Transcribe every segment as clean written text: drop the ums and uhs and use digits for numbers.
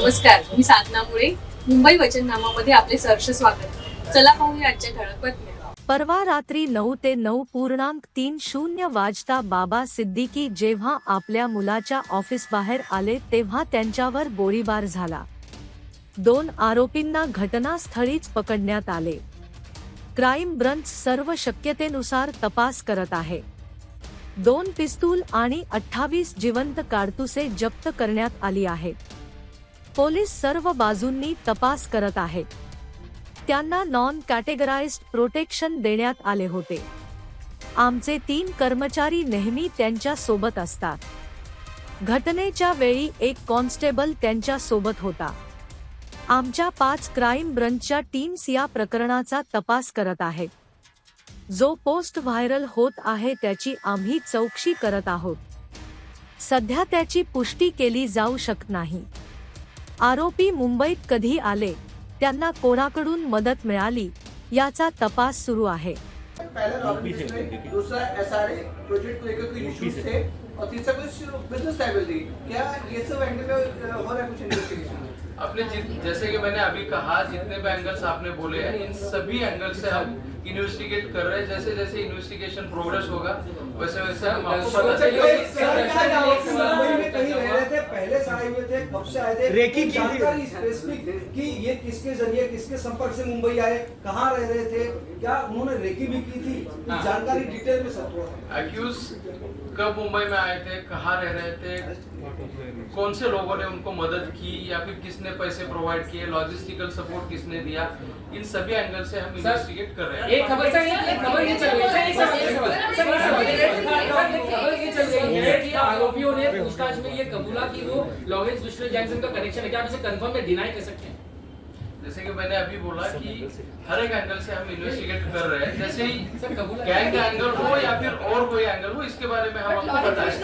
नमस्कार, मी साधना मुळे. मुंबई वचननामामध्ये आपले सहर्ष स्वागत. चला पाहूया आजच्या ठळक बातम्या. परवा रात्री 9 ते 9:30 वाजता बाबा सिद्दीकी जेव्हा आपल्या मुलाच्या ऑफिसबाहेर आले तेव्हा त्यांच्यावर गोळीबार झाला. 2 आरोपींना घटनास्थळीच पकडण्यात आले. क्राईम ब्रांच सर्व शक्यतेनुसार तपास करत आहे. 2 पिस्तूल आणि 28 जिवंत काडतुसे जप्त करण्यात आली आहेत. पोलीस सर्व बाजूंनी तपास करत आहेत. त्यांना नॉन कॅटेगराइज्ड प्रोटेक्शन देण्यात आले होते. आमचे 3 कर्मचारी नेहमी त्यांच्या सोबत असतात. घटनेच्या वेळी एक कॉन्स्टेबल त्यांच्या सोबत होता. आमच्या 5 क्राईम ब्रांचच्या टीम्स या प्रकरणाचा तपास करत आहेत. जो पोस्ट व्हायरल होत आहे त्याची आम्ही चौकशी करत आहोत. सध्या त्याची पुष्टी केली जाऊ शकत नाही. आरोपी मुंबईत कधी आले, त्यांना कोणाकडून मदत मिळाली याचा तपास सुरू आहे. दूसरा SRA प्रोजेक्ट को लेकर कोई इश्यूज थे और तीसरा कुछ बिजनेस लायबिलिटी. क्या ये सब एंगल पे हो रहा है कुछ इन्वेस्टिगेशन? अपने जैसे कि मैंने अभी कहा, जितने भी एंगल्स आपने बोले हैं इन सभी एंगल से हम इन्वेस्टिगेट कर रहे हैं. जैसे जैसे इन्वेस्टिगेशन प्रोग्रेस होगा वैसे वैसे हम आपको पता चलेगा. मुंबई में कहीं रह रहे थे, पहले से आए हुए थे, कब से आए थे, रेकी की जानकारी स्पेसिफिक कि ये किसके जरिए किसके संपर्क से मुंबई आए, कहाँ रह रहे थे, क्या उन्होंने रेकी भी की थी, जानकारी डिटेल में सब हुआ. एक्यूज कब मुंबई में आए थे, कहाँ रह रहे थे, कौन से लोगों ने उनको मदद की या फिर किसने पैसे प्रोवाइड किए, लॉजिस्टिकल सपोर्ट किसने दिया, इन सभी एंगल से हम इन्वेस्टिगेट कर रहे हैं. एक खबर ये चल रही है कि आरोपियों ने पूछताछ में ये कबूला कि वो लॉरेंस बिश्नोई गैंग से उनका कनेक्शन है. क्या आप इसे कंफर्म या डिनाई कर सकते हैं? जैसे कि मैंने अभी बोला कि हर एक एंगल से हम इन्वेस्टिगेट कर रहे हैं. जैसे ही गैंग का एंगल हो या फिर और कोई एंगल हो, इसके बारे में हम आपको बताएंगे.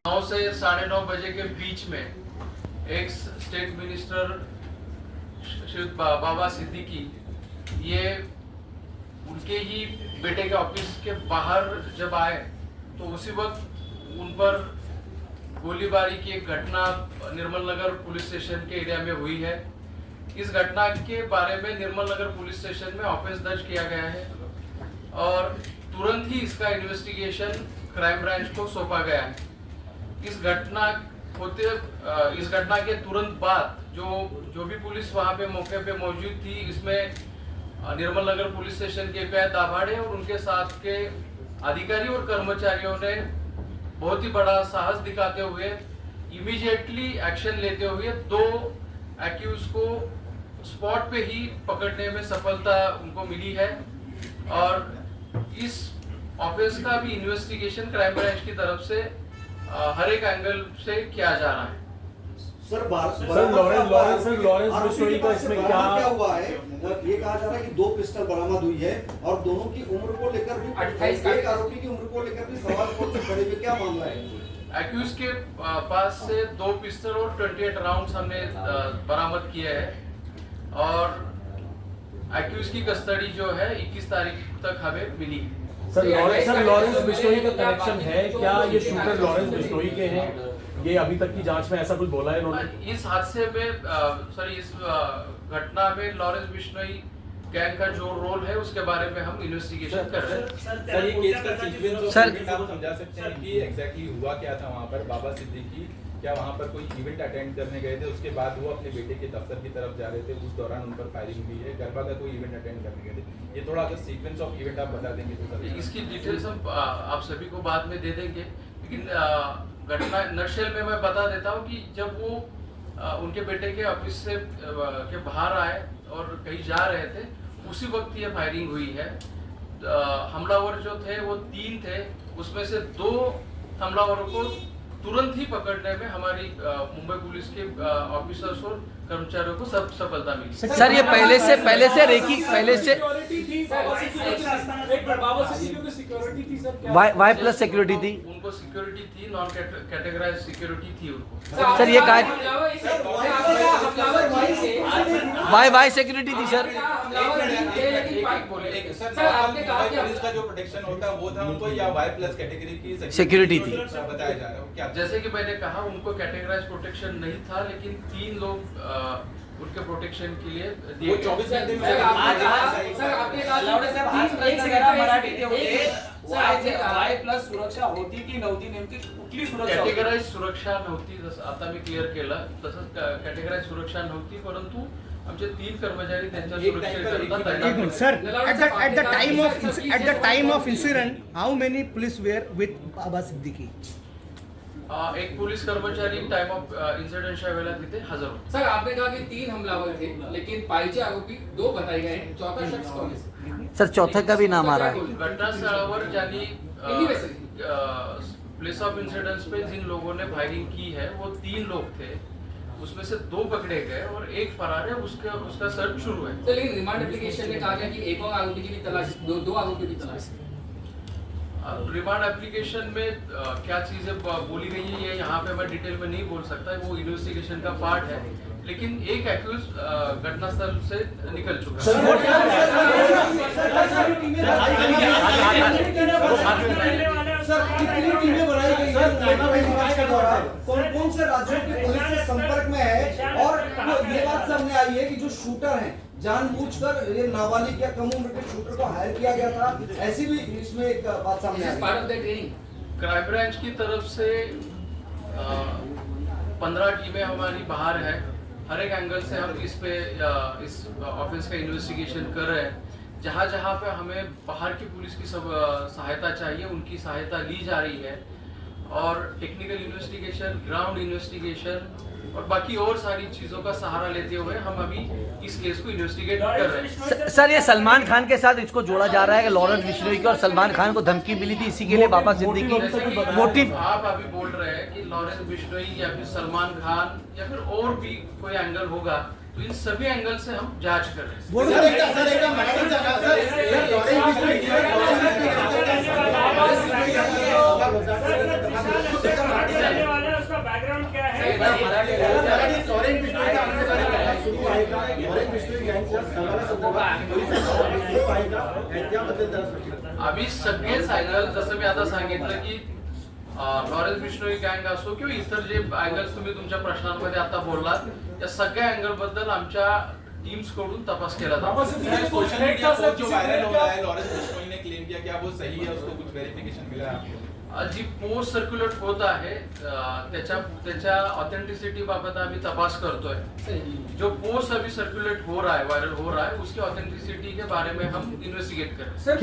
9 से 9:30 बजे के बीच में एक स्टेट मिनिस्टर श्री बाबा सिद्दीकी ये उनके ही बेटे के ऑफिस के बाहर जब आए तो उसी वक्त उन पर गोलीबारी की एक घटना निर्मल नगर पुलिस स्टेशन के एरिया में हुई है. इस घटना के बारे में निर्मल नगर पुलिस स्टेशन में ऑफेंस दर्ज किया गया है और तुरंत ही इसका इन्वेस्टिगेशन क्राइम ब्रांच को सौंपा गया है. इस घटना के तुरंत बाद जो भी पुलिस वहां पे मौके पे मौजूद थी, इसमें निर्मल नगर पुलिस स्टेशन के PI दाभाड़े और उनके साथ के अधिकारी और कर्मचारियों ने बहुत ही बड़ा साहस दिखाते हुए इमीडिएटली एक्शन लेते हुए 2 एक्यूज को स्पॉट पे ही पकड़ने में सफलता उनको मिली है और इस ऑफिस का भी इन्वेस्टिगेशन क्राइम ब्रांच की तरफ से हर एक एंगल से किया जा रहा है. सर लॉरेंस बिश्नोई का इसमें क्या हुआ है? ये कहा जा रहा है कि 2 पिस्टल बरामद हुई है और दोनों की उम्र को लेकर भी 28 एक आरोपी की उम्र को लेकर भी सवाल खड़े हुए. क्या मामला है? एक्यूज के पास से 2 पिस्टल और 28 राउंड्स हमने बरामद किए हैं और एक्यूज की कस्टडी जो है 21 तारीख तक हमें मिली. सर लॉरेंस बिश्नोई का कनेक्शन है क्या? ये शूटर लॉरेंस बिश्नोई के हैं? ये अभी तक की जांच में ऐसा कुछ बोला है इन्होंने? इस हादसे में इस घटना में लॉरेंस बिश्नोई गैंग का जो रोल है उसके बारे में हम इन्वेस्टिगेशन कर रहे हैं. सर ये केस का सीक्वेंस आप समझा सकते हैं कि एग्जैक्टली हुआ क्या था वहाँ पर? बाबा सिद्दीकी क्या वहाँ पर कोई इवेंट अटेंड करने गए थे, उसके बाद वो अपने बेटे के दफ्तर की तरफ जा रहे थे, उस दौरान उन पर फायरिंग हुई है, गरबा का कोई इवेंट अटेंड करने गए थे? ये थोड़ा अगर सीक्वेंस ऑफ इवेंट आप बता देंगे तो सर. इसकी डिटेल्स हम आप सभी को बाद में दे देंगे, लेकिन घटना नक्शल में मैं बता देता हूँ कि जब वो उनके बेटे के ऑफिस से के बाहर आए और कहीं जा रहे थे, उसी वक्त ये फायरिंग हुई है. हमलावर जो थे वो 3 थे, उसमें से 2 हमलावरों को तुरंत ही पकड़ने में हमारी मुंबई पुलिस के ऑफिसर्स और कर्मचारियों को सब सफलता मिली. सर ये पहले से वाई प्लस सिक्योरिटी थी। उनको सिक्योरिटी थी, नॉन कैटेगराइज सिक्योरिटी थी उनको। सर ये काय वाई सिक्योरिटी थी सर। सर आपने कहा कि पुलिस का जो प्रोटेक्शन होता है वो था उनको, या वाई प्लस कैटेगरी की सिक्योरिटी थी बताया जा रहा है क्या? जैसे कि मैंने कहा, उनको कैटेगराइज प्रोटेक्शन नहीं था, लेकिन 3 लोग उनके प्रोटेक्शन के लिए दिए 24 घंटे में सुरक्षा होती की नव्हती, नेमकी कुठली सुरक्षा? कॅटेगराइज सुरक्षा नव्हती, जसं आता मी क्लिअर केलं तसंच कॅटेगराइज सुरक्षा नव्हती, परंतु आमचे 3 कर्मचारी त्यांच्या सुरक्षेकरता तैनात होते. Sir, at the time of incident, how many police were with Baba Siddiqui? एक पोलीस कर्मचारी टाइम ऑफ इन्सिडेंटच्या वेळेला तिथे हजर होते. सर आपने कहा कि 3 हमलावर थे, लेकिन पायचे आरोपी 2 बताए गए हैं, चौथा शख्स कौन है? सर चौथे का भी नाम आ रहा है। घटनास्थळावर ज्यांनी प्लेस ऑफ इंसिडेंट्स पे जिन लोगों ने फायरिंग की है वो 3 लोग थे, उसमें से 2 पकड़े गए और 1 फरार है, उसका सर्च शुरू है. सर लेकिन रिमांड एप्लीकेशन में कहा गया कि एक और आरोपी की भी तलाश, 2 आरोपी की तलाश। रिमांड एप्लीकेशन में क्या चीजें बोली गई है ये यहाँ पे मैं डिटेल में नहीं बोल सकता, वो इन्वेस्टिगेशन का पार्ट है, लेकिन एक एक्यूज घटनास्थल से निकल चुका है. सर कितनी टीमें बनाई गई है जांच के दौरान, कौन कौन से राज्यों की पुलिस से संपर्क में है, और ये बात सामने आई है कि जो शूटर हैं जानबूझकर ये नाबालिग या कम उम्र के शूटर को हायर किया गया था, ऐसी भी इसमें एक बात सामने आई है. क्राइम ब्रांच की तरफ से 15 टीमें हमारी बाहर है, हर एक एंगल से हम इस ऑफिस का इन्वेस्टिगेशन कर रहे हैं. जहाँ जहाँ पे हमें बाहर की पुलिस की सब सहायता चाहिए उनकी सहायता ली जा रही है, और टेक्निकल इन्वेस्टिगेशन, ग्राउंड इन्वेस्टिगेशन और बाकी और सारी चीजों का सहारा लेते हुए हम अभी इस केस को इन्वेस्टिगेट कर रहे हैं. सर ये सलमान खान के साथ इसको जोड़ा जा रहा है कि लॉरेंस बिश्नोई की और सलमान खान को धमकी मिली थी, इसी के लिए बाबा सिद्दीकी मोटिव। आप अभी बोल रहे हैं कि लॉरेंस बिश्नोई या फिर सलमान खान या फिर और भी कोई एंगल होगा, तो इन सभी एंगल से हम जांच कर रहे हैं. आम्ही सगळेच अँगल, जसं मी आता सांगितलं की लॉरेन्स बिश्नोई गँग असो किंवा इतर जे अँगल्स तुम्ही तुमच्या प्रश्नांमध्ये आता बोललात, त्या सगळ्या अँगल बद्दल आमच्या टीम्स कडून तपास केला जातो. सोशल मीडिया पर जो वायरल हो रहा है, लॉरेंस बिश्नोई ने क्लेम किया, क्या वो सही है? उसको कुछ वेरिफिकेशन मिला है? जी पोस्ट सर्क्युलेट होत आहे त्याच्या ऑथेंटिसिटी बाबत आम्ही तपास करतोय. जो पोस्ट अभी सर्कुलेट हो रहा है, वायरल हो रहा है, उसकी ऑथेंटिसिटी के बारे में हम इन्वेस्टिगेट कर रहे हैं.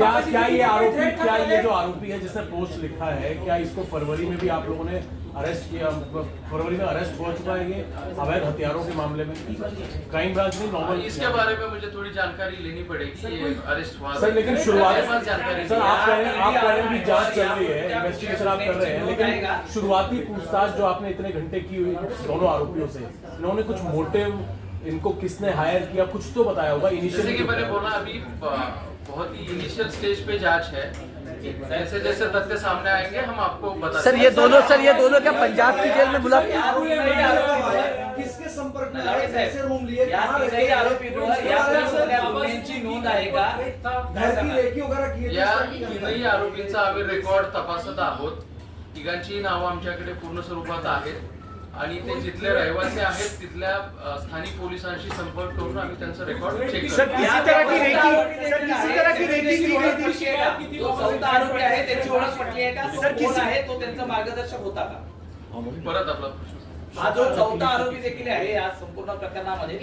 क्या ये जो आरोपी है जिसने पोस्ट लिखा है, क्या इसको फरवरी में भी आप लोगों ने अरेस्ट किया? फरवरी में अरेस्ट हो चुका है ये अवैध हथियारों के मामले में? क्राइम ब्रांच ने नॉर्मल इसके बारे में मुझे थोड़ी जानकारी लेनी पड़ेगी, ये अरेस्ट हुआ सर, लेकिन शुरुआत जानकारी सर आप कह रहे हैं कि जांच चल रही है, इन्वेस्टिगेशन आप कर रहे हैं, लेकिन शुरुआती पूछताछ जो आपने इतने घंटे की हुई दोनों आरोपियों से, इन्होंने कुछ मोटिव, इनको किसने हायर किया, कुछ तो बताया होगा इनिशियल? जैसे कि मैंने बोला, अभी बहुत ही इनिशियल स्टेज पे जांच है, जैसे जैसे तथ्य सामने आएंगे हम आपको बता. सर ये दोनों क्या पंजाब की जेल में मुलाकात? किसके संपर्क में आए, कैसे रूम लिए, नोंद आहे का? घर की रेकी वगैरह किए? या तीनही आरोपींचा आम्ही रेकॉर्ड तपासत आहोत. तिघांची नावं आमच्याकडे पूर्ण स्वरूपात आहेत आणि ते जिथले रहिवासी आहेत तिथल्या स्थानिक पोलिसांशी संपर्क करून आम्ही त्यांचं रेकॉर्ड चेक करतो. जो चौथा आरोपी आहे त्याची ओळख पटली आहे का? कोण आहे तो त्यांचा मार्गदर्शक होता का? परत आपला प्रश्न. हा जो चौथा आरोपी देखील आहे या संपूर्ण प्रकरणामध्ये